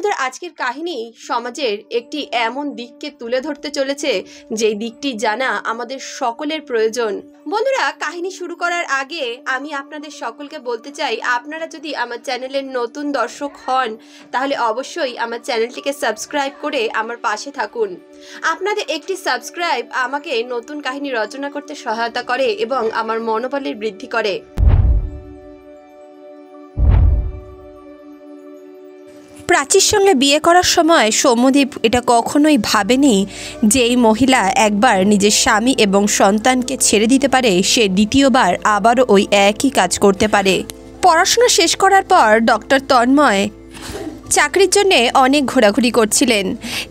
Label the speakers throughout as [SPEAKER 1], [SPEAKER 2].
[SPEAKER 1] আমাদের আজকের কাহিনী সমাজের একটি এমন দিককে তুলে ধরতে চলেছে যেই দিকটি জানা আমাদের সকলের প্রয়োজন। বন্ধুরা, কাহিনী শুরু করার আগে আমি আপনাদের সকলকে বলতে চাই, আপনারা যদি আমার চ্যানেলের নতুন দর্শক হন তাহলে অবশ্যই আমার চ্যানেলটিকে সাবস্ক্রাইব করে আমার পাশে থাকুন। আপনাদের একটি সাবস্ক্রাইব আমাকে নতুন কাহিনী রচনা করতে সহায়তা করে এবং আমার মনোবলের বৃদ্ধি করে। প্রাচীর সঙ্গে বিয়ে করার সময় সৌম্যদীপ এটা কখনোই ভাবেনি যে এই মহিলা একবার নিজের স্বামী এবং সন্তানকে ছেড়ে দিতে পারে, সে দ্বিতীয়বার আবারও ওই একই কাজ করতে পারে। পড়াশোনা শেষ করার পর ডক্টর তন্ময় চাকরির জন্যে অনেক ঘোরাঘুরি করছিলেন।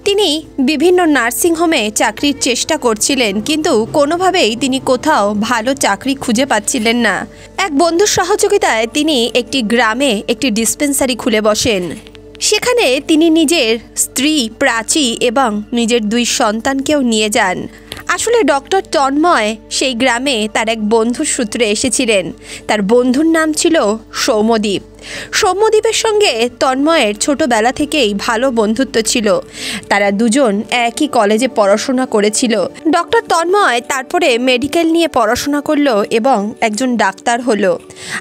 [SPEAKER 1] তিনি বিভিন্ন নার্সিংহোমে চাকরির চেষ্টা করছিলেন, কিন্তু কোনোভাবেই তিনি কোথাও ভালো চাকরি খুঁজে পাচ্ছিলেন না। এক বন্ধুর সহযোগিতায় তিনি একটি গ্রামে একটি ডিসপেন্সারি খুলে বসেন। সেখানে তিনি নিজের স্ত্রী প্রাচী এবং নিজের 2 সন্তানকেও নিয়ে যান। আসলে ডক্টর তন্ময় সেই গ্রামে তার এক বন্ধুর সূত্রে এসেছিলেন। তার বন্ধুর নাম ছিল সৌম্যদীপ। সৌম্যদীপের সঙ্গে তন্ময়ের ছোটবেলা থেকেই ভালো বন্ধুত্ব ছিল। তারা দুজন একই কলেজে পড়াশোনা করেছিল। ডক্টর তন্ময় তারপরে মেডিকেল নিয়ে পড়াশোনা করলো এবং একজন ডাক্তার হলো।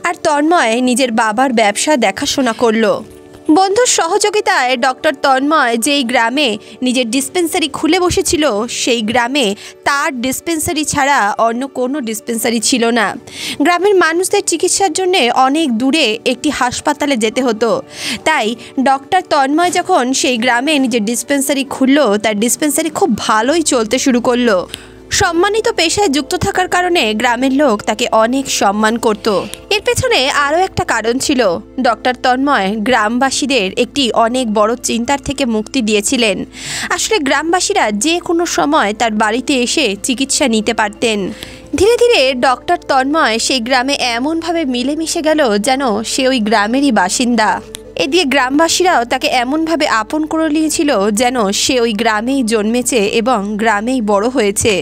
[SPEAKER 1] আর তন্ময় নিজের বাবার ব্যবসা দেখাশোনা করলো। বন্ধুর সহযোগিতায় ডক্টর তন্ময় যেই গ্রামে নিজের ডিসপেন্সারি খুলে বসেছিল, সেই গ্রামে তার ডিসপেন্সারি ছাড়া অন্য কোনো ডিসপেন্সারি ছিল না। গ্রামের মানুষদের চিকিৎসার জন্য অনেক দূরে একটি হাসপাতালে যেতে হতো। তাই ডক্টর তন্ময় যখন সেই গ্রামে নিজের ডিসপেন্সারি খুললো, তার ডিসপেন্সারি খুব ভালোই চলতে শুরু করলো। সম্মানিত পেশায় যুক্ত থাকার কারণে গ্রামের লোক তাকে অনেক সম্মান করত। এর পেছনে আরও একটা কারণ ছিল। ডক্টর তন্ময় গ্রামবাসীদের একটি অনেক বড় চিন্তার থেকে মুক্তি দিয়েছিলেন। আসলে গ্রামবাসীরা যে কোনো সময় তার বাড়িতে এসে চিকিৎসা নিতে পারতেন। ধীরে ধীরে ডক্টর তন্ময় সেই গ্রামে এমনভাবে মিলেমিশে গেল যেন সে ওই গ্রামেরই বাসিন্দা। এদিকে গ্রামবাসীরাও তাকে এমনভাবে আপন করে নিয়েছিল যেন সে ওই গ্রামেই জন্মেছে এবং গ্রামেই বড় হয়েছে।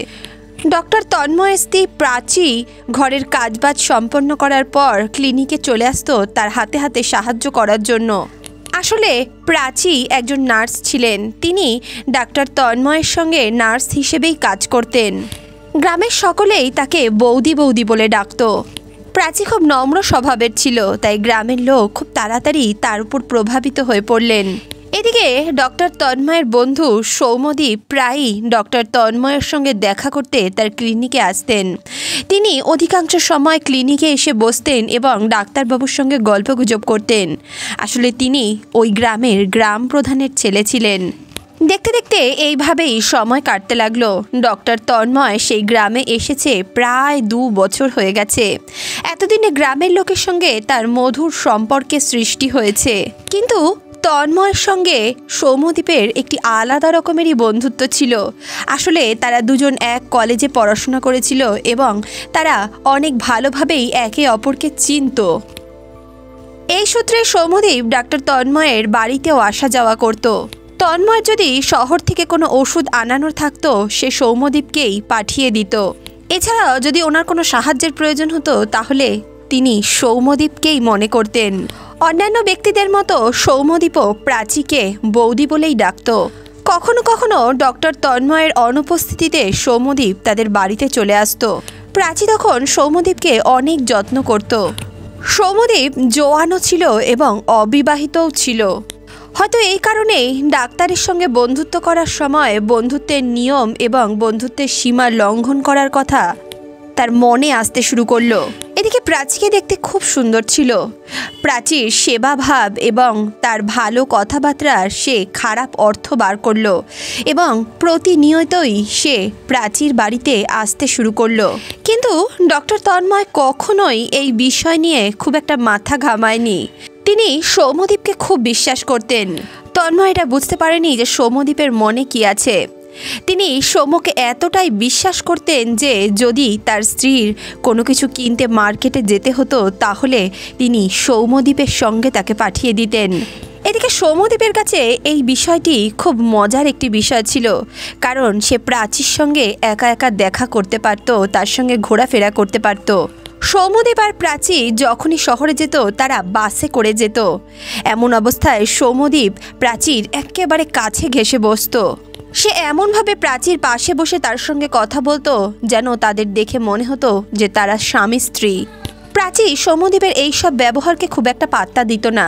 [SPEAKER 1] ডক্টর তন্ময়ের স্ত্রী প্রাচী ঘরের কাজবাজ সম্পন্ন করার পর ক্লিনিকে চলে আসতো তার হাতে হাতে সাহায্য করার জন্য। আসলে প্রাচী একজন নার্স ছিলেন। তিনি ডাক্তার তন্ময়ের সঙ্গে নার্স হিসেবেই কাজ করতেন। গ্রামের সকলেই তাকে বৌদি বৌদি বলে ডাকত। প্রাচী খুব নম্র স্বভাবের ছিল, তাই গ্রামের লোক খুব তাড়াতাড়ি তার উপর প্রভাবিত হয়ে পড়লেন। এদিকে ডক্টর তন্ময়ের বন্ধু সৌম্যদীপ প্রায়ই ডক্টর তন্ময়ের সঙ্গে দেখা করতে তার ক্লিনিকে আসতেন। তিনি অধিকাংশ সময় ক্লিনিকে এসে বসতেন এবং ডাক্তারবাবুর সঙ্গে গল্পগুজব করতেন। আসলে তিনি ওই গ্রামের গ্রাম প্রধানের ছেলে ছিলেন। দেখতে দেখতে এইভাবেই সময় কাটতে লাগলো। ডক্টর তন্ময় সেই গ্রামে এসেছে প্রায় 2 বছর হয়ে গেছে। এতদিনে গ্রামের লোকের সঙ্গে তার মধুর সম্পর্কের সৃষ্টি হয়েছে। কিন্তু তন্ময়ের সঙ্গে সৌম্যদীপের একটি আলাদা রকমেরই বন্ধুত্ব ছিল। আসলে তারা দুজন এক কলেজে পড়াশোনা করেছিল এবং তারা অনেক ভালোভাবেই একে অপরকে চিনত। এই সূত্রে সৌম্যদীপ ডাক্তার তন্ময়ের বাড়িতেও আসা যাওয়া করত। তন্ময় যদি শহর থেকে কোনো ওষুধ আনানোর থাকতো, সে সৌম্যদীপকেই পাঠিয়ে দিত। এছাড়াও যদি ওনার কোনো সাহায্যের প্রয়োজন হতো তাহলে তিনি সৌম্যদীপকেই মনে করতেন। অন্যান্য ব্যক্তিদের মতো সৌম্যদীপও প্রাচীকে বৌদি বলেই ডাকত। কখনো কখনো ডক্টর তন্ময়ের অনুপস্থিতিতে সৌম্যদীপ তাদের বাড়িতে চলে আসতো। প্রাচী তখন সৌম্যদীপকে অনেক যত্ন করত। সৌম্যদীপ জোয়ানও ছিল এবং অবিবাহিতও ছিল। হয়তো এই কারণেই ডাক্তারের সঙ্গে বন্ধুত্ব করার সময় বন্ধুত্বের নিয়ম এবং বন্ধুত্বের সীমা লঙ্ঘন করার কথা তার মনে আসতে শুরু করলো। এদিকে প্রাচীকে দেখতে খুব সুন্দর ছিল। প্রাচীর সেবাভাব এবং তার ভালো কথাবার্তা সে খারাপ অর্থ বার করলো এবং প্রতিনিয়তই সে প্রাচীর বাড়িতে আসতে শুরু করলো। কিন্তু ডক্টর তন্ময় কখনোই এই বিষয় নিয়ে খুব একটা মাথা ঘামায়নি। তিনি সৌম্যদীপকে খুব বিশ্বাস করতেন। তন্ময় এটা বুঝতে পারেনি যে সৌম্যদীপের মনে কি আছে। তিনি সৌম্যকে এতটাই বিশ্বাস করতেন যে যদি তার স্ত্রীর কোনো কিছু কিনতে মার্কেটে যেতে হতো তাহলে তিনি সৌম্যদীপের সঙ্গে তাকে পাঠিয়ে দিতেন। এদিকে সৌম্যদীপের কাছে এই বিষয়টি খুব মজার একটি বিষয় ছিল, কারণ সে প্রাচীর সঙ্গে একা একা দেখা করতে পারত, তার সঙ্গে ঘোরাফেরা করতে পারত। সৌম্যদীপ আর প্রাচী যখনই শহরে যেত তারা বাসে করে যেত। এমন অবস্থায় সৌম্যদীপ প্রাচীর একেবারে কাছে ঘেঁষে বসতো। সে এমনভাবে প্রাচীর পাশে বসে তার সঙ্গে কথা বলতো যেন তাদের দেখে মনে হতো যে তারা স্বামী স্ত্রী। প্রাচী সৌম্যদীপের এইসব ব্যবহারকে খুব একটা পাত্তা দিত না,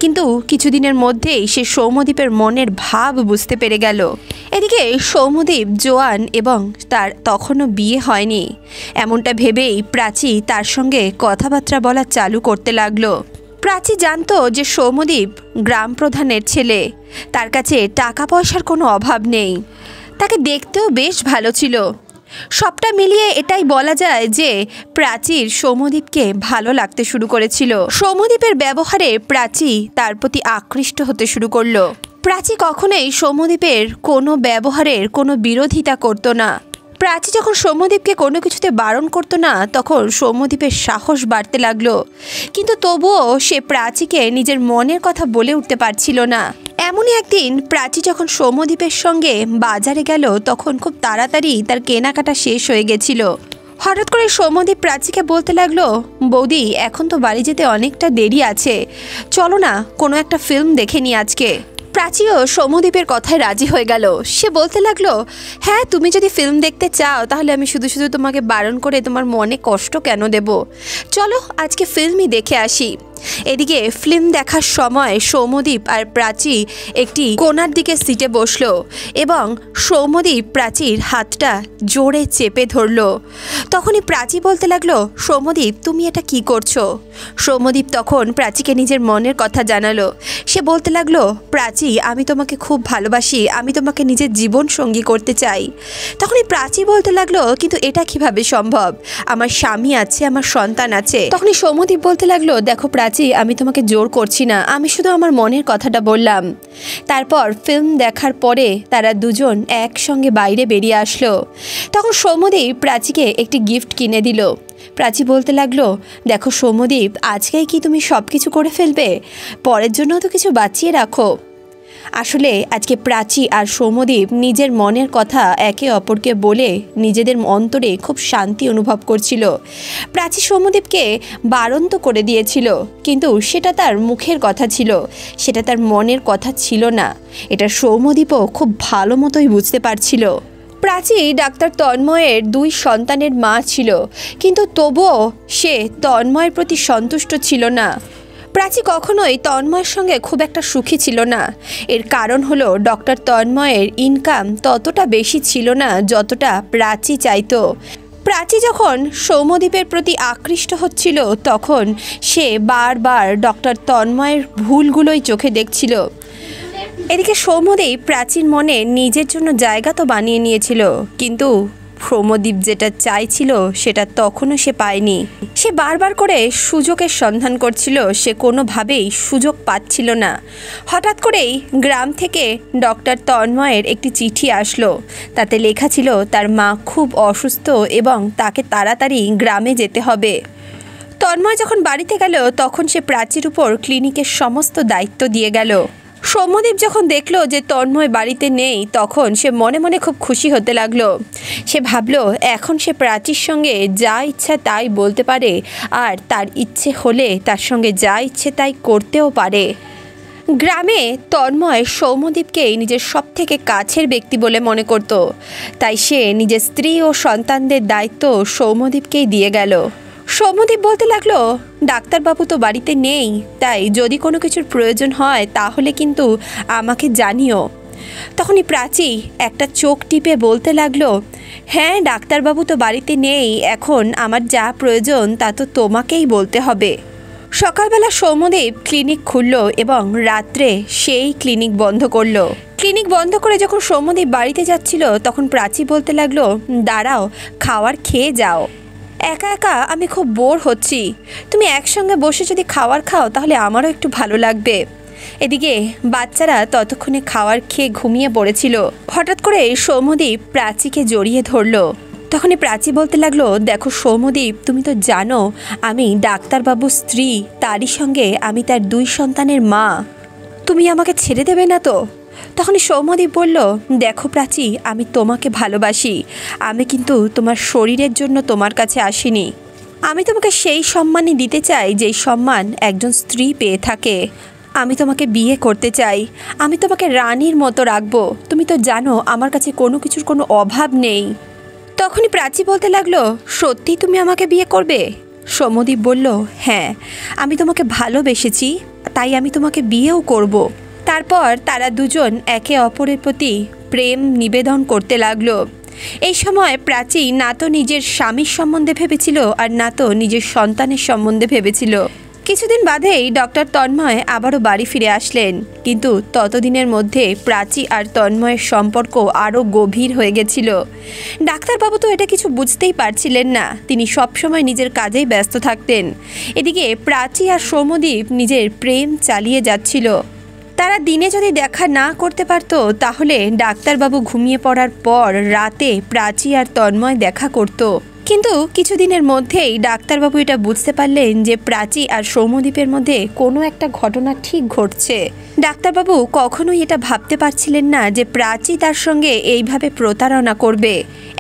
[SPEAKER 1] কিন্তু কিছুদিনের মধ্যেই সে সৌম্যদীপের মনের ভাব বুঝতে পেরে গেল। এদিকে সৌম্যদীপ জোয়ান এবং তার তখনও বিয়ে হয়নি, এমনটা ভেবেই প্রাচী তার সঙ্গে কথাবার্তা বলা চালু করতে লাগলো। প্রাচী জানতো যে সৌম্যদীপ গ্রাম প্রধানের ছেলে, তার কাছে টাকা পয়সার কোনো অভাব নেই, তাকে দেখতেও বেশ ভালো ছিল। সবটা মিলিয়ে এটাই বলা যায় যে প্রাচীর সৌম্যদীপকে ভালো লাগতে শুরু করেছিল। সৌম্যদীপের ব্যবহারে প্রাচী তার প্রতি আকৃষ্ট হতে শুরু করলো। প্রাচী কখনোই সৌম্যদীপের কোনো ব্যবহারের কোনো বিরোধিতা করতো না। প্রাচী যখন সৌম্যদীপকে কোনো কিছুতে বারণ করতো না তখন সৌম্যদীপের সাহস বাড়তে লাগলো, কিন্তু তবুও সে প্রাচীকে নিজের মনের কথা বলে উঠতে পারছিল না। এমনই একদিন প্রাচী যখন সৌম্যদীপের সঙ্গে বাজারে গেল তখন খুব তাড়াতাড়ি তার কেনাকাটা শেষ হয়ে গেছিল। হঠাৎ করে সৌম্যদীপ প্রাচীকে বলতে লাগলো, বৌদি এখন তো বাড়ি যেতে অনেকটা দেরি আছে, চলো না কোনো একটা ফিল্ম দেখে নি আজকে। প্রাচীও সৌম্যদীপের কথায় রাজি হয়ে গেল। সে বলতে লাগলো, হ্যাঁ তুমি যদি ফিল্ম দেখতে চাও তাহলে আমি শুধু শুধু তোমাকে বারণ করে তোমার মনে কষ্ট কেন দেব, চলো আজকে ফিল্মই দেখে আসি। এদিকে ফিল্ম দেখার সময় সৌম্যদীপ আর প্রাচী একটি কোণার দিকে সিটে বসলো এবং সৌম্যদীপ প্রাচীর হাতটা জোরে চেপে ধরলো। তখনই প্রাচী বলতে লাগলো, সৌম্যদীপ তুমি এটা কি করছো? সৌম্যদীপ তখন প্রাচীকে নিজের মনের কথা জানালো। সে বলতে লাগলো, প্রাচী আমি তোমাকে খুব ভালোবাসি, আমি তোমাকে নিজের জীবন সঙ্গী করতে চাই। তখনই প্রাচী বলতে লাগলো, কিন্তু এটা কিভাবে সম্ভব, আমার স্বামী আছে, আমার সন্তান আছে। তখনই সৌম্যদীপ বলতে লাগলো, দেখো প্রাচী আমি তোমাকে জোর করছি না, আমি শুধু আমার মনের কথাটা বললাম। তারপর ফিল্ম দেখার পরে তারা দুজন একসঙ্গে বাইরে বেরিয়ে আসলো। তখন সৌম্যদীপ প্রাচীকে একটি গিফট কিনে দিল। প্রাচী বলতে লাগলো, দেখো সৌম্যদীপ আজকেই কি তুমি সব কিছু করে ফেলবে, পরের জন্য তো কিছু বাঁচিয়ে রাখো। আসলে আজকে প্রাচী আর সৌম্যদীপ নিজের মনের কথা একে অপরকে বলে নিজেদের অন্তরে খুব শান্তি অনুভব করছিল। প্রাচী সৌম্যদীপকে বারণ তো করে দিয়েছিল, কিন্তু সেটা তার মুখের কথা ছিল, সেটা তার মনের কথা ছিল না। এটা সৌম্যদীপও খুব ভালো মতোই বুঝতে পারছিল। প্রাচী ডাক্তার তন্ময়ের 2 সন্তানের মা ছিল, কিন্তু তবুও সে তন্ময়ের প্রতি সন্তুষ্ট ছিল না। প্রাচী কখনোই তন্ময়ের সঙ্গে খুব একটা সুখী ছিল না। এর কারণ হলো ডক্টর তন্ময়ের ইনকাম ততটা বেশি ছিল না যতটা প্রাচী চাইতো। প্রাচী যখন সৌম্যদীপের প্রতি আকৃষ্ট হচ্ছিল তখন সে বারবার ডক্টর তন্ময়ের ভুলগুলোই চোখে দেখছিল। এদিকে সৌম্যদীপ প্রাচীর মনে নিজের জন্য জায়গা তো বানিয়ে নিয়েছিল, কিন্তু সৌম্যদীপ যেটা চাইছিল সেটা তখনও সে পায়নি। সে বারবার করে সুযোগের সন্ধান করছিল, সে কোনোভাবেই সুযোগ পাচ্ছিল না। হঠাৎ করেই গ্রাম থেকে ডক্টর তন্ময়ের একটি চিঠি আসলো। তাতে লেখা ছিল তার মা খুব অসুস্থ এবং তাকে তাড়াতাড়ি গ্রামে যেতে হবে। তন্ময় যখন বাড়িতে গেল তখন সে প্রাচীর উপর ক্লিনিকের সমস্ত দায়িত্ব দিয়ে গেল। সৌম্যদীপ যখন দেখলো যে তন্ময় বাড়িতে নেই তখন সে মনে মনে খুব খুশি হতে লাগলো। সে ভাবলো এখন সে প্রাচীর সঙ্গে যা ইচ্ছা তাই বলতে পারে, আর তার ইচ্ছে হলে তার সঙ্গে যা ইচ্ছে তাই করতেও পারে। গ্রামে তন্ময় সৌম্যদীপকেই নিজের সবথেকে কাছের ব্যক্তি বলে মনে করত, তাই সে নিজের স্ত্রী ও সন্তানদের দায়িত্ব সৌম্যদীপকেই দিয়ে গেল। সৌম্যদীপ বলতে লাগলো, ডাক্তারবাবু তো বাড়িতে নেই, তাই যদি কোনো কিছুর প্রয়োজন হয় তাহলে কিন্তু আমাকে জানিও। তখনই প্রাচী একটা চোখ টিপে বলতে লাগলো, হ্যাঁ ডাক্তারবাবু তো বাড়িতে নেই, এখন আমার যা প্রয়োজন তা তো তোমাকেই বলতে হবে। সকালবেলা সৌম্যদীপ ক্লিনিক খুলল এবং রাত্রে সেই ক্লিনিক বন্ধ করলো। ক্লিনিক বন্ধ করে যখন সৌম্যদীপ বাড়িতে যাচ্ছিল তখন প্রাচী বলতে লাগলো, দাঁড়াও, খাওয়ার খেয়ে যাও, একা একা আমি খুব বোর হচ্ছি, তুমি একসঙ্গে বসে যদি খাওয়ার খাও তাহলে আমারও একটু ভালো লাগবে। এদিকে বাচ্চারা ততক্ষণে খাওয়ার খেয়ে ঘুমিয়ে পড়েছিল। হঠাৎ করে সৌম্যদীপ প্রাচীকে জড়িয়ে ধরলো। তখনই প্রাচী বলতে লাগলো, দেখো সৌম্যদীপ তুমি তো জানো আমি ডাক্তারবাবুর স্ত্রী, তারই সঙ্গে আমি তার 2 সন্তানের মা, তুমি আমাকে ছেড়ে দেবে না তো? তখনই সৌম্যদীপ বলল, দেখো প্রাচী আমি তোমাকে ভালোবাসি, আমি কিন্তু তোমার শরীরের জন্য তোমার কাছে আসিনি। আমি তোমাকে সেই সম্মানই দিতে চাই যেই সম্মান একজন স্ত্রী পেয়ে থাকে। আমি তোমাকে বিয়ে করতে চাই, আমি তোমাকে রানীর মতো রাখবো। তুমি তো জানো আমার কাছে কোনো কিছুর কোনো অভাব নেই। তখনই প্রাচী বলতে লাগলো, সত্যি তুমি আমাকে বিয়ে করবে? সৌম্যদীপ বলল, হ্যাঁ, আমি তোমাকে ভালোবেসেছি, তাই আমি তোমাকে বিয়েও করব। তারপর তারা দুজন একে অপরের প্রতি প্রেম নিবেদন করতে লাগলো। এই সময় প্রাচী না তো নিজের স্বামীর সম্বন্ধে ভেবেছিল আর না তো নিজের সন্তানের সম্বন্ধে ভেবেছিল। কিছুদিন বাদেই ডক্টর তন্ময় আবারও বাড়ি ফিরে আসলেন, কিন্তু ততদিনের মধ্যে প্রাচী আর তন্ময়ের সম্পর্ক আরও গভীর হয়ে গেছিল। ডাক্তারবাবু তো এটা কিছু বুঝতেই পারছিলেন না, তিনি সবসময় নিজের কাজেই ব্যস্ত থাকতেন। এদিকে প্রাচী আর সৌম্যদীপ নিজের প্রেম চালিয়ে যাচ্ছিল। তারা দিনে যদি দেখা না করতে পারত তাহলে ডাক্তারবাবু ঘুমিয়ে পড়ার পর রাতে প্রাচী আর তন্ময় দেখা করত। কিন্তু কিছুদিনের মধ্যেই ডাক্তারবাবু এটা বুঝতে পারলেন যে প্রাচী আর সৌম্যদীপের মধ্যে কোনো একটা ঘটনা ঠিক ঘটছে। ডাক্তারবাবু কখনোই এটা ভাবতে পারছিলেন না যে প্রাচী তার সঙ্গে এইভাবে প্রতারণা করবে।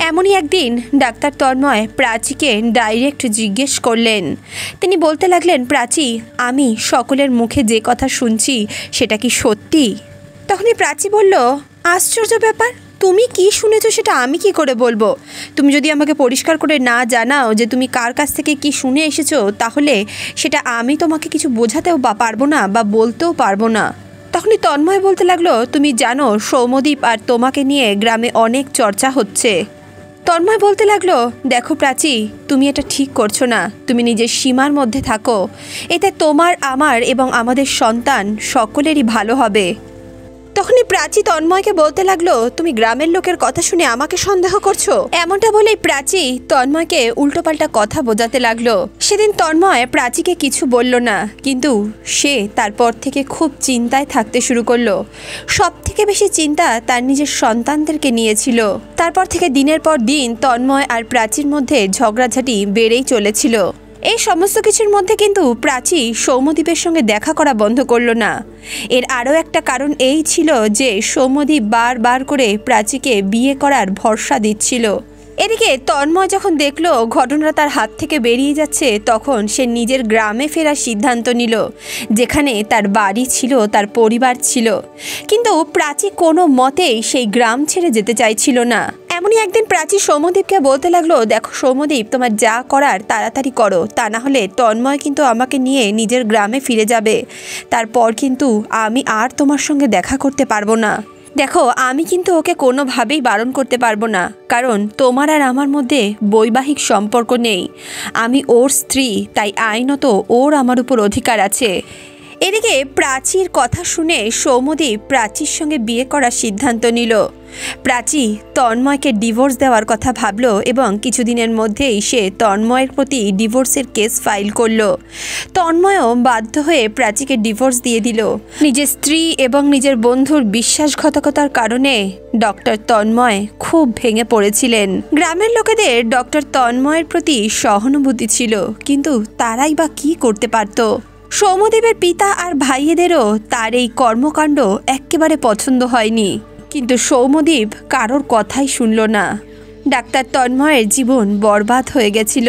[SPEAKER 1] এমনই একদিন ডাক্তার তন্ময় প্রাচীকে ডাইরেক্ট জিজ্ঞেস করলেন। তিনি বলতে লাগলেন, প্রাচী, আমি সকলের মুখে যে কথা শুনছি সেটা কি সত্যি? তখনই প্রাচী বলল, আশ্চর্য ব্যাপার, তুমি কি শুনেছো সেটা আমি কি করে বলবো? তুমি যদি আমাকে পরিষ্কার করে না জানাও যে তুমি কার কাছ থেকে কি শুনে এসেছো, তাহলে সেটা আমি তোমাকে কিছু বোঝাতেও পারবো না বা বলতেও পারবো না। তখনই তন্ময় বলতে লাগলো, তুমি জানো সৌম্যদীপ আর তোমাকে নিয়ে গ্রামে অনেক চর্চা হচ্ছে। তন্ময় বলতে লাগলো, দেখো প্রাচী, তুমি এটা ঠিক করছো না, তুমি নিজের সীমার মধ্যে থাকো, এতে তোমার, আমার এবং আমাদের সন্তান সকলেরই ভালো হবে। তখনই প্রাচী তন্ময়কে বলতে লাগলো, তুমি গ্রামের লোকের কথা শুনে আমাকে সন্দেহ করছো? এমনটা বলেই প্রাচী তন্ময়কে উল্টোপাল্টা কথা বোঝাতে লাগলো। সেদিন তন্ময় প্রাচীকে কিছু বলল না, কিন্তু সে তারপর থেকে খুব চিন্তায় থাকতে শুরু করলো। সব থেকে বেশি চিন্তা তার নিজের সন্তানদেরকে নিয়েছিল। তারপর থেকে দিনের পর দিন তন্ময় আর প্রাচীর মধ্যে ঝগড়াঝাটি বেড়েই চলেছিল। এই সমস্ত কিছুর মধ্যে কিন্তু প্রাচী সৌম্যদীপের সঙ্গে দেখা করা বন্ধ করল না। এর আরও একটা কারণ এই ছিল যে সৌম্যদীপ বারবার করে প্রাচীকে বিয়ে করার ভরসা দিচ্ছিল। এদিকে তন্ময় যখন দেখলো ঘটনাটা তার হাত থেকে বেরিয়ে যাচ্ছে, তখন সে নিজের গ্রামে ফেরার সিদ্ধান্ত নিল, যেখানে তার বাড়ি ছিল, তার পরিবার ছিল। কিন্তু প্রাচী কোনো মতেই সেই গ্রাম ছেড়ে যেতে চাইছিল না। এমনই একদিন প্রাচী সৌম্যদীপকে বলতে লাগলো, দেখো সৌম্যদীপ, তোমার যা করার তাড়াতাড়ি করো, তা না হলে তন্ময় কিন্তু আমাকে নিয়ে নিজের গ্রামে ফিরে যাবে। তারপর কিন্তু আমি আর তোমার সঙ্গে দেখা করতে পারবো না। দেখো, আমি কিন্তু ওকে কোনোভাবেই বারণ করতে পারবো না, কারণ তোমার আর আমার মধ্যে বৈবাহিক সম্পর্ক নেই। আমি ওর স্ত্রী, তাই আইনত ওর আমার উপর অধিকার আছে। এদিকে প্রাচীর কথা শুনে সৌম্যদীপ প্রাচীর সঙ্গে বিয়ে করার সিদ্ধান্ত নিল। প্রাচী তন্ময়কে ডিভোর্স দেওয়ার কথা ভাবল এবং কিছুদিনের মধ্যেই সে তন্ময়ের প্রতি ডিভোর্সের কেস ফাইল করল। তন্ময়ও বাধ্য হয়ে প্রাচীকে ডিভোর্স দিয়ে দিল। নিজের স্ত্রী এবং নিজের বন্ধুর বিশ্বাসঘাতকতার কারণে ডক্টর তন্ময় খুব ভেঙে পড়েছিলেন। গ্রামের লোকেদের ডক্টর তন্ময়ের প্রতি সহানুভূতি ছিল, কিন্তু তারাই বা কি করতে পারত? সৌম্যদীপের পিতা আর ভাইয়েদেরও তার এই কর্মকাণ্ড একেবারে পছন্দ হয়নি, কিন্তু সৌম্যদীপ কারোর কথাই শুনল না। ডাক্তার তন্ময়ের জীবন বরবাদ হয়ে গেছিল।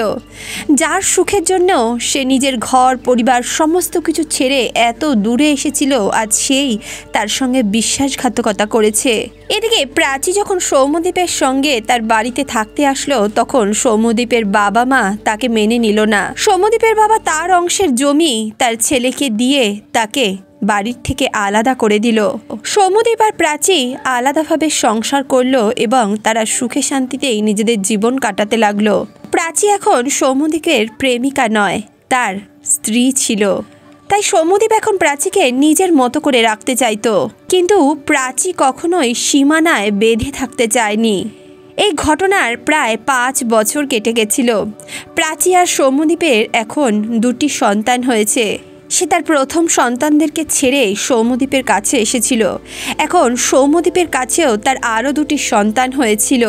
[SPEAKER 1] যার সুখের জন্য সে নিজের ঘর পরিবার সমস্ত কিছু ছেড়ে এত দূরে এসেছিল, আজ সেই তার সঙ্গে বিশ্বাসঘাতকতা করেছে। এদিকে প্রাচী যখন সৌম্যদীপের সঙ্গে তার বাড়িতে থাকতে আসলো, তখন সৌম্যদীপের বাবা মা তাকে মেনে নিল না। সৌম্যদীপের বাবা তার অংশের জমি তার ছেলেকে দিয়ে তাকে বাড়ির থেকে আলাদা করে দিল। সৌম্যদীপ আর প্রাচী আলাদাভাবে সংসার করলো এবং তারা সুখে শান্তিতেই নিজেদের জীবন কাটাতে লাগলো। প্রাচী এখন সৌম্যদীপের প্রেমিকা নয়, তার স্ত্রী ছিল। তাই সৌম্যদীপ এখন প্রাচীকে নিজের মতো করে রাখতে চাইতো, কিন্তু প্রাচী কখনোই সীমানায় বেঁধে থাকতে চায়নি। এই ঘটনার প্রায় 5 বছর কেটে গেছিল। প্রাচী আর সৌম্যদীপের এখন 2টি সন্তান হয়েছে। সে তার প্রথম সন্তানদেরকে ছেড়ে সৌম্যদীপের কাছে এসেছিল। এখন সৌম্যদীপের কাছেও তার আরও 2টি সন্তান হয়েছিল,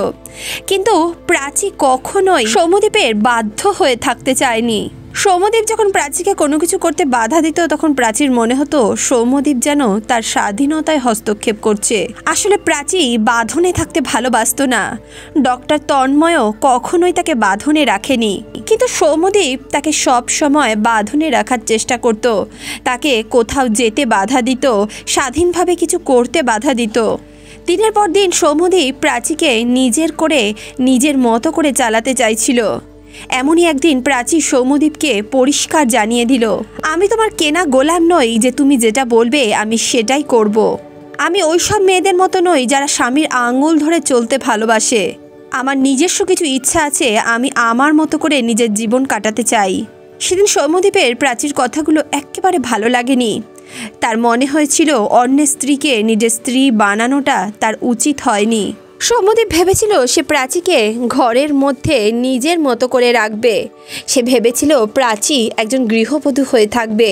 [SPEAKER 1] কিন্তু প্রাচী কখনোই সৌম্যদীপের বাধ্য হয়ে থাকতে চায়নি। সৌম্যদীপ যখন প্রাচীকে কোনো কিছু করতে বাধা দিত তখন প্রাচীর মনে হতো সৌম্যদীপ যেন তার স্বাধীনতায় হস্তক্ষেপ করছে। আসলে প্রাচী বাঁধনে থাকতে ভালোবাসতো না। ডক্টর তন্ময়ও কখনোই তাকে বাঁধনে রাখেনি, কিন্তু সৌম্যদীপ তাকে সব সময় বাঁধনে রাখার চেষ্টা করত। তাকে কোথাও যেতে বাধা দিত, স্বাধীনভাবে কিছু করতে বাধা দিত। দিনের পর দিন সৌম্যদীপ প্রাচীকে নিজের মতো করে চালাতে চাইছিল। এমনই একদিন প্রাচী সৌম্যদীপকে পরিষ্কার জানিয়ে দিল, আমি তোমার কেনা গোলাম নই যে তুমি যেটা বলবে আমি সেটাই করব। আমি ওইসব মেয়েদের মতো নই যারা স্বামীর আঙুল ধরে চলতে ভালোবাসে। আমার নিজস্ব কিছু ইচ্ছা আছে, আমি আমার মতো করে নিজের জীবন কাটাতে চাই। সেদিন সৌম্যদীপের প্রাচীর কথাগুলো একেবারে ভালো লাগেনি। তার মনে হয়েছিল অন্যের স্ত্রীকে নিজের স্ত্রী বানানোটা তার উচিত হয়নি। সৌম্যদীপ ভেবেছিল সে প্রাচীকে ঘরের মধ্যে নিজের মতো করে রাখবে। সে ভেবেছিল প্রাচী একজন গৃহবধূ হয়ে থাকবে,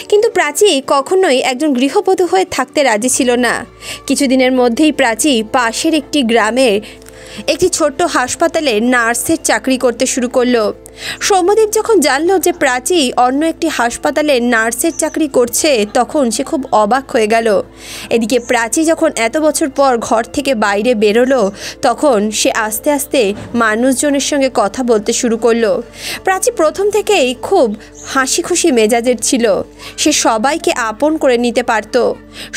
[SPEAKER 1] কিন্তু প্রাচী কখনোই একজন গৃহবধূ হয়ে থাকতে রাজি ছিল না। কিছুদিনের মধ্যেই প্রাচী পাশের একটি গ্রামের একটি ছোট্ট হাসপাতালে নার্সের চাকরি করতে শুরু করলো। সৌম্যদীপ যখন জানলো যে প্রাচী অন্য একটি হাসপাতালে নার্সের চাকরি করছে তখন সে খুব অবাক হয়ে গেল। এদিকে প্রাচী যখন এত বছর পর ঘর থেকে বাইরে বেরোলো তখন সে আস্তে আস্তে মানুষজনের সঙ্গে কথা বলতে শুরু করলো। প্রাচী প্রথম থেকেই খুব হাসি খুশি মেজাজের ছিল। সে সবাইকে আপন করে নিতে পারত।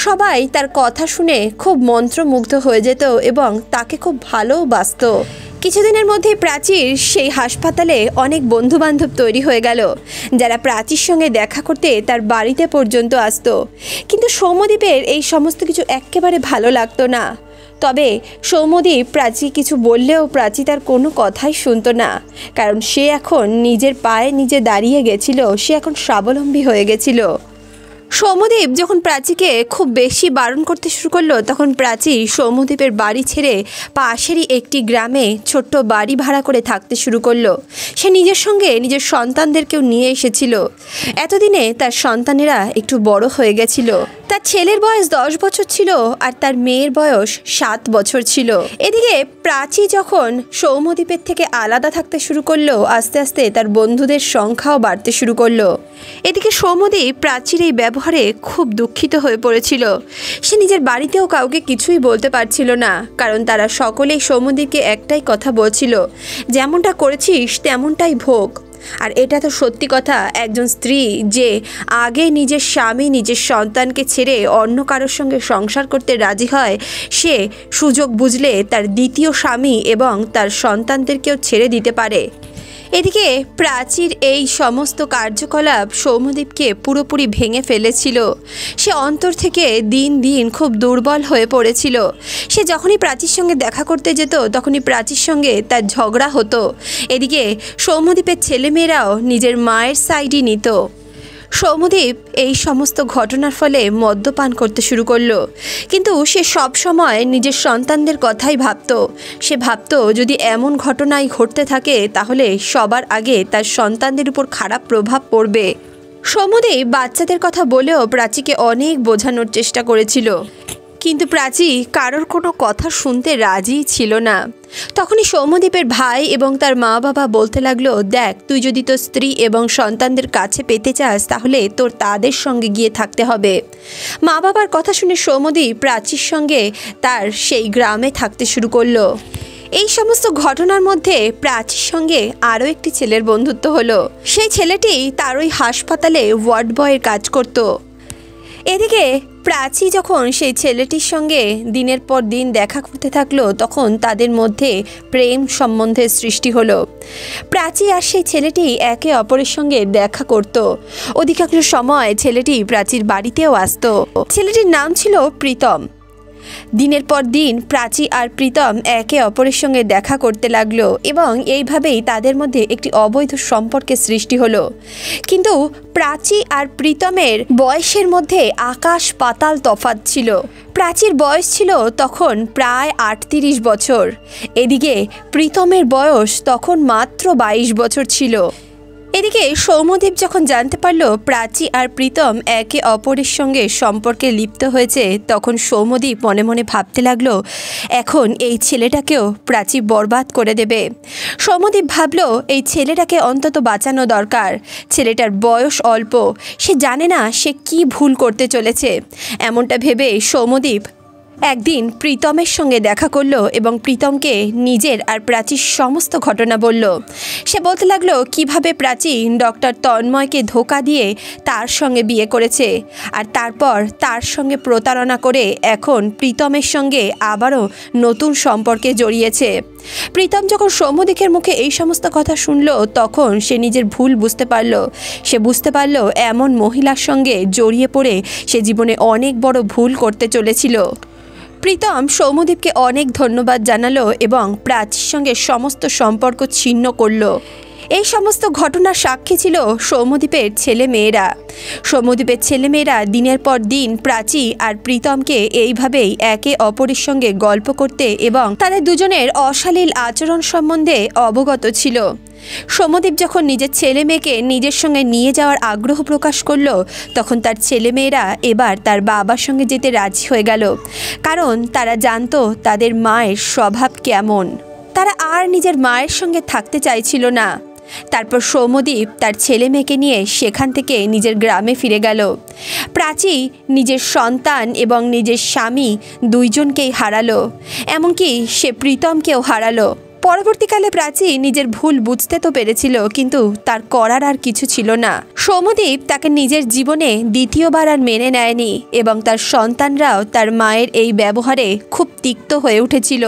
[SPEAKER 1] সবাই তার কথা শুনে খুব মন্ত্রমুগ্ধ হয়ে যেত এবং তাকে খুব ভালোবাসত। কিছুদিনের মধ্যে প্রাচীর সেই হাসপাতালে অনেক বন্ধুবান্ধব তৈরি হয়ে গেল, যারা প্রাচীর সঙ্গে দেখা করতে তার বাড়িতে পর্যন্ত আসতো। কিন্তু সৌম্যদীপের এই সমস্ত কিছু একেবারে ভালো লাগতো না। তবে সৌম্যদীপ প্রাচী কিছু বললেও প্রাচী তার কোনো কথাই শুনতো না, কারণ সে এখন নিজের পায়ে নিজে দাঁড়িয়ে গেছিল। সে এখন স্বাবলম্বী হয়ে গেছিল। সৌম্যদীপ যখন প্রাচীকে খুব বেশি বারণ করতে শুরু করলো তখন প্রাচী সৌম্যদীপের বাড়ি ছেড়ে পাশেরই একটি গ্রামে ছোট্ট বাড়ি ভাড়া করে থাকতে শুরু করলো। সে নিজের সঙ্গে নিজের সন্তানদেরকেও নিয়ে এসেছিল। এতদিনে তার সন্তানেরা একটু বড় হয়ে গেছিল। তার ছেলের বয়স 10 বছর ছিল আর তার মেয়ের বয়স 7 বছর ছিল। এদিকে প্রাচী যখন সৌম্যদীপের থেকে আলাদা থাকতে শুরু করলো আস্তে আস্তে তার বন্ধুদের সংখ্যাও বাড়তে শুরু করলো। এদিকে সৌম্যদীপ প্রাচীর এই ব্যবহারে খুব দুঃখিত হয়ে পড়েছিল। সে নিজের বাড়িতেও কাউকে কিছুই বলতে পারছিল না, কারণ তারা সকলেই সৌম্যদীপকে একটাই কথা বলছিল, যেমনটা করেছিস তেমনটাই ভোগ। আর এটা তো সত্যি কথা, একজন স্ত্রী যে আগে নিজের স্বামী নিজের সন্তানকে ছেড়ে অন্য কারোর সঙ্গে সংসার করতে রাজি হয়, সে সুযোগ বুঝলে তার দ্বিতীয় স্বামী এবং তার সন্তানদেরকেও ছেড়ে দিতে পারে। এদিকে প্রাচীর এই সমস্ত কার্যকলাপ সৌম্যদীপকে পুরোপুরি ভেঙে ফেলেছিল। সে অন্তর থেকে দিন দিন খুব দুর্বল হয়ে পড়েছিল। সে যখনই প্রাচীর সঙ্গে দেখা করতে যেত তখনই প্রাচীর সঙ্গে তার ঝগড়া হতো। এদিকে সৌম্যদীপের ছেলেমেয়েরাও নিজের মায়ের সাইডই নিত। সৌম্যদীপ এই সমস্ত ঘটনার ফলে মদ্যপান করতে শুরু করলো, কিন্তু সে সব সময় নিজের সন্তানদের কথাই ভাবত। সে ভাবত যদি এমন ঘটনাই ঘটতে থাকে তাহলে সবার আগে তার সন্তানদের উপর খারাপ প্রভাব পড়বে। সৌম্যদীপ বাচ্চাদের কথা বলেও প্রাচীকে অনেক বোঝানোর চেষ্টা করেছিল, কিন্তু প্রাচী কারোর কোনো কথা শুনতে রাজি ছিল না। তখনই সৌম্যদীপের ভাই এবং তার মা বাবা বলতে লাগলো, দেখ তুই যদি তোর স্ত্রী এবং সন্তানদের কাছে পেতে চাস তাহলে তোর তাদের সঙ্গে গিয়ে থাকতে হবে। মা বাবার কথা শুনে সৌম্যদীপ প্রাচীর সঙ্গে তার সেই গ্রামে থাকতে শুরু করলো। এই সমস্ত ঘটনার মধ্যে প্রাচীর সঙ্গে আরও একটি ছেলের বন্ধুত্ব হলো। সেই ছেলেটি তার ওই হাসপাতালে ওয়ার্ড বয়ের কাজ করত। এদিকে প্রাচী যখন সেই ছেলেটির সঙ্গে দিনের পর দিন দেখা করতে থাকলো তখন তাদের মধ্যে প্রেম সম্বন্ধের সৃষ্টি হলো। প্রাচী আর সেই ছেলেটি একে অপরের সঙ্গে দেখা করত। অধিকাংশ সময় ছেলেটি প্রাচীর বাড়িতেও আসতো। ছেলেটির নাম ছিল প্রীতম। দিনের পর দিন প্রাচী আর প্রীতম একে অপরের সঙ্গে দেখা করতে লাগলো এবং এইভাবেই তাদের মধ্যে একটি অবৈধ সম্পর্কের সৃষ্টি হলো। কিন্তু প্রাচী আর প্রীতমের বয়সের মধ্যে আকাশ পাতাল তফাৎ ছিল। প্রাচীর বয়স ছিল তখন প্রায় 38 বছর, এদিকে প্রীতমের বয়স তখন মাত্র 22 বছর ছিল। এদিকে সৌম্যদীপ যখন জানতে পারলো প্রাচী আর প্রীতম একে অপরের সঙ্গে সম্পর্কে লিপ্ত হয়েছে, তখন সৌম্যদীপ মনে মনে ভাবতে লাগলো এখন এই ছেলেটাকেও প্রাচী বরবাদ করে দেবে। সৌম্যদীপ ভাবলো এই ছেলেটাকে অন্তত বাঁচানো দরকার। ছেলেটার বয়স অল্প, সে জানে না সে কি ভুল করতে চলেছে। এমনটা ভেবে সৌম্যদীপ একদিন প্রীতমের সঙ্গে দেখা করলো এবং প্রীতমকে নিজের আর প্রাচীর সমস্ত ঘটনা বলল। সে বলতে লাগলো কিভাবে প্রাচী ডক্টর তন্ময়কে ধোঁকা দিয়ে তার সঙ্গে বিয়ে করেছে, আর তারপর তার সঙ্গে প্রতারণা করে এখন প্রীতমের সঙ্গে আবারও নতুন সম্পর্কে জড়িয়েছে। প্রীতম যখন সৌম্যদীপের মুখে এই সমস্ত কথা শুনল, তখন সে নিজের ভুল বুঝতে পারল। সে বুঝতে পারল এমন মহিলার সঙ্গে জড়িয়ে পড়ে সে জীবনে অনেক বড় ভুল করতে চলেছিল। প্রীতম সৌম্যদীপকে অনেক ধন্যবাদ জানালো এবং প্রাচীর সঙ্গে সমস্ত সম্পর্ক ছিন্ন করলো। এই সমস্ত ঘটনার সাক্ষী ছিল সৌম্যদীপের ছেলেমেয়েরা। সৌম্যদীপের ছেলেমেয়েরা দিনের পর দিন প্রাচী আর প্রীতমকে এইভাবেই একে অপরের সঙ্গে গল্প করতে এবং তাদের দুজনের অশালীল আচরণ সম্বন্ধে অবগত ছিল। সৌম্যদীপ যখন নিজের ছেলে মেয়েকে নিজের সঙ্গে নিয়ে যাওয়ার আগ্রহ প্রকাশ করলো, তখন তার ছেলেমেয়েরা এবার তার বাবার সঙ্গে যেতে রাজি হয়ে গেল, কারণ তারা জানতো তাদের মায়ের স্বভাব কেমন। তারা আর নিজের মায়ের সঙ্গে থাকতে চাইছিল না। তারপর সৌম্যদীপ তার ছেলে মেয়েকে নিয়ে সেখান থেকে নিজের গ্রামে ফিরে গেল। প্রাচী নিজের সন্তান এবং নিজের স্বামী দুইজনকেই হারালো, এমনকি সে প্রীতমকেও হারালো। পরবর্তীকালে প্রাচী নিজের ভুল বুঝতে তো পেরেছিল, কিন্তু তার করার আর কিছু ছিল না। সৌম্যদীপ তাকে নিজের জীবনে দ্বিতীয়বার আর মেনে নেয়নি এবং তার সন্তানরাও তার মায়ের এই ব্যবহারে খুব তিক্ত হয়ে উঠেছিল।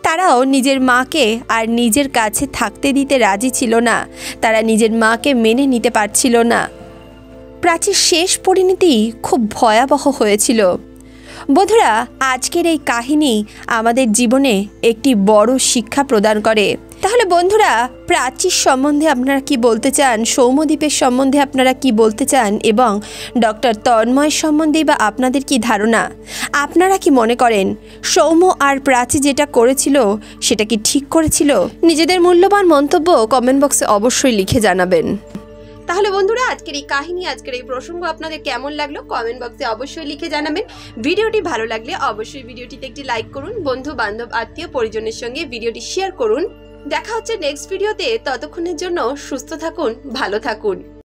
[SPEAKER 1] তারাও নিজের মাকে আর নিজের কাছে থাকতে দিতে রাজি ছিল না। তারা নিজের মাকে মেনে নিতে পারছিল না। প্রাচীর শেষ পরিণতি খুব ভয়াবহ হয়েছিল। বন্ধুরা, আজকের এই কাহিনী আমাদের জীবনে একটি বড় শিক্ষা প্রদান করে। তাহলে বন্ধুরা, প্রাচীর সম্বন্ধে আপনারা কি বলতে চান, সৌম্যদীপের সম্বন্ধে আপনারা কি বলতে চান এবং ডক্টর তন্ময় সম্বন্ধে বা আপনাদের কি ধারণা? আপনারা কি মনে করেন সৌম্য আর প্রাচী যেটা করেছিল সেটা কি ঠিক করেছিল? নিজেদের মূল্যবান মন্তব্য কমেন্ট বক্সে অবশ্যই লিখে জানাবেন। তাহলে বন্ধুরা, আজকের এই কাহিনী, আজকের এই প্রসঙ্গ আপনাদের কেমন লাগলো কমেন্ট বক্সে অবশ্যই লিখে জানাবেন। ভিডিওটি ভালো লাগলে অবশ্যই ভিডিওটিতে একটি লাইক করুন, বন্ধু বান্ধব আত্মীয় পরিজনের সঙ্গে ভিডিওটি শেয়ার করুন। দেখা হচ্ছে নেক্সট ভিডিওতে। ততক্ষণের জন্য সুস্থ থাকুন, ভালো থাকুন।